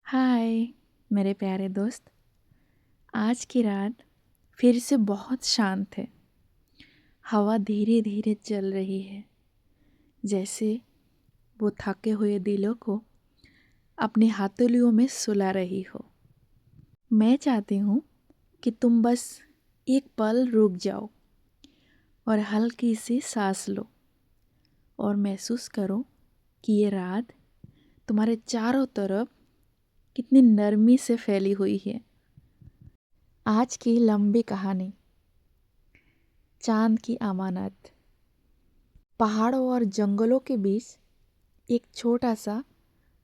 हाय मेरे प्यारे दोस्त। आज की रात फिर से बहुत शांत है। हवा धीरे धीरे चल रही है, जैसे वो थके हुए दिलों को अपनी हथेलियों में सुला रही हो। मैं चाहती हूँ कि तुम बस एक पल रुक जाओ और हल्की सी सांस लो और महसूस करो कि ये रात तुम्हारे चारों तरफ कितनी नरमी से फैली हुई है। आज की लंबी कहानी, चांद की अमानत। पहाड़ों और जंगलों के बीच एक छोटा सा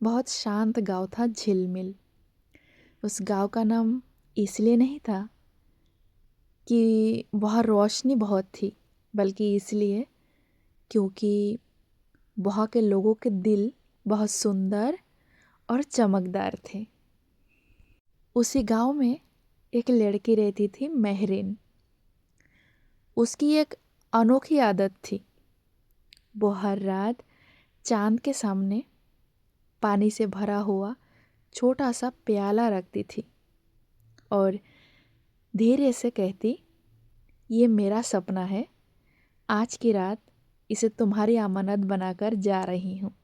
बहुत शांत गांव था, झिलमिल। उस गांव का नाम इसलिए नहीं था कि वहाँ रोशनी बहुत थी, बल्कि इसलिए क्योंकि वहाँ के लोगों के दिल बहुत सुंदर और चमकदार थे। उसी गांव में एक लड़की रहती थी, मेहरीन। उसकी एक अनोखी आदत थी। वो हर रात चांद के सामने पानी से भरा हुआ छोटा सा प्याला रखती थी और धीरे से कहती, ये मेरा सपना है, आज की रात इसे तुम्हारी अमानत बनाकर जा रही हूँ।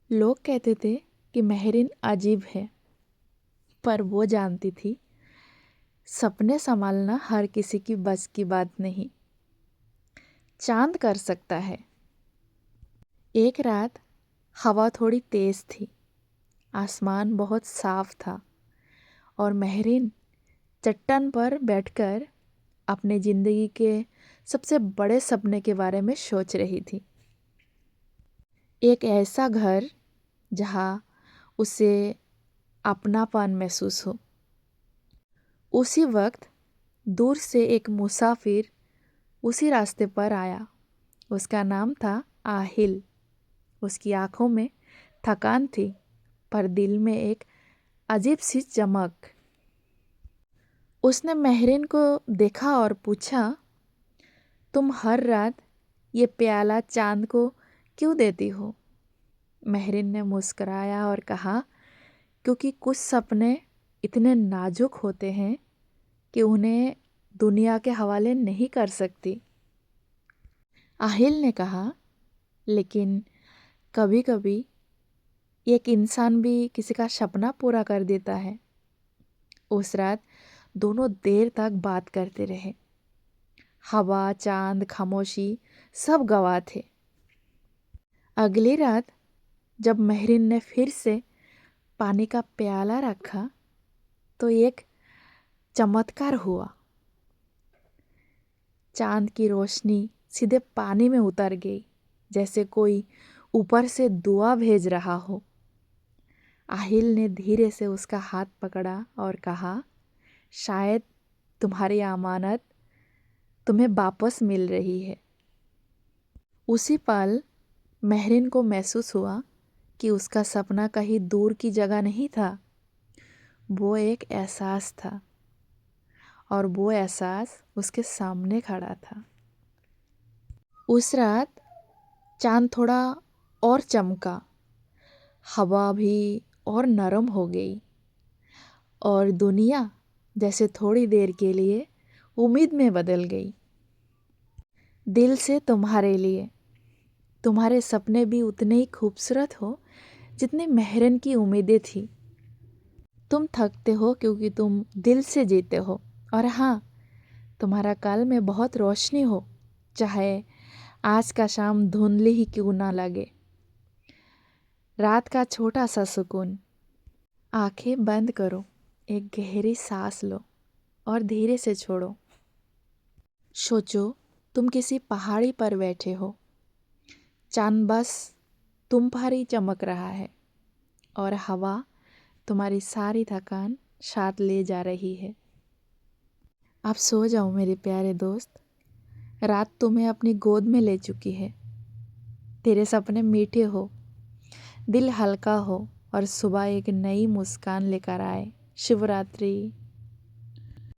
लोग कहते थे कि मेहरीन अजीब है, पर वो जानती थी सपने संभालना हर किसी की बस की बात नहीं। चांद कर सकता है। एक रात हवा थोड़ी तेज थी, आसमान बहुत साफ था और मेहरीन चट्टान पर बैठकर अपने ज़िंदगी के सबसे बड़े सपने के बारे में सोच रही थी। एक ऐसा घर जहाँ उसे अपनापन महसूस हो। उसी वक्त दूर से एक मुसाफिर उसी रास्ते पर आया। उसका नाम था आहिल। उसकी आंखों में थकान थी, पर दिल में एक अजीब सी चमक। उसने मेहरीन को देखा और पूछा, तुम हर रात ये प्याला चांद को क्यों देती हो? मेहरीन ने मुस्कुराया और कहा, क्योंकि कुछ सपने इतने नाजुक होते हैं कि उन्हें दुनिया के हवाले नहीं कर सकती। आहिल ने कहा, लेकिन कभी कभी एक इंसान भी किसी का सपना पूरा कर देता है। उस रात दोनों देर तक बात करते रहे। हवा, चांद, खामोशी सब गवाह थे। अगली रात जब मेहरीन ने फिर से पानी का प्याला रखा तो एक चमत्कार हुआ। चांद की रोशनी सीधे पानी में उतर गई, जैसे कोई ऊपर से दुआ भेज रहा हो। आहिल ने धीरे से उसका हाथ पकड़ा और कहा, शायद तुम्हारी अमानत तुम्हें वापस मिल रही है। उसी पल मेहरीन को महसूस हुआ कि उसका सपना कहीं दूर की जगह नहीं था, वो एक एहसास था और वो एहसास उसके सामने खड़ा था। उस रात चांद थोड़ा और चमका, हवा भी और नरम हो गई और दुनिया जैसे थोड़ी देर के लिए उम्मीद में बदल गई। दिल से तुम्हारे लिए। तुम्हारे सपने भी उतने ही खूबसूरत हो जितनी मेहरीन की उम्मीदें थी। तुम थकते हो क्योंकि तुम दिल से जीते हो, और हाँ, तुम्हारा कल में बहुत रोशनी हो, चाहे आज का शाम धुंधली ही क्यों ना लगे। रात का छोटा सा सुकून। आंखें बंद करो, एक गहरी सांस लो और धीरे से छोड़ो। सोचो तुम किसी पहाड़ी पर बैठे हो, चांद बस तुम पर ही चमक रहा है और हवा तुम्हारी सारी थकान साथ ले जा रही है। आप सो जाओ मेरे प्यारे दोस्त। रात तुम्हें अपनी गोद में ले चुकी है। तेरे सपने मीठे हो, दिल हल्का हो और सुबह एक नई मुस्कान लेकर आए। शिवरात्रि।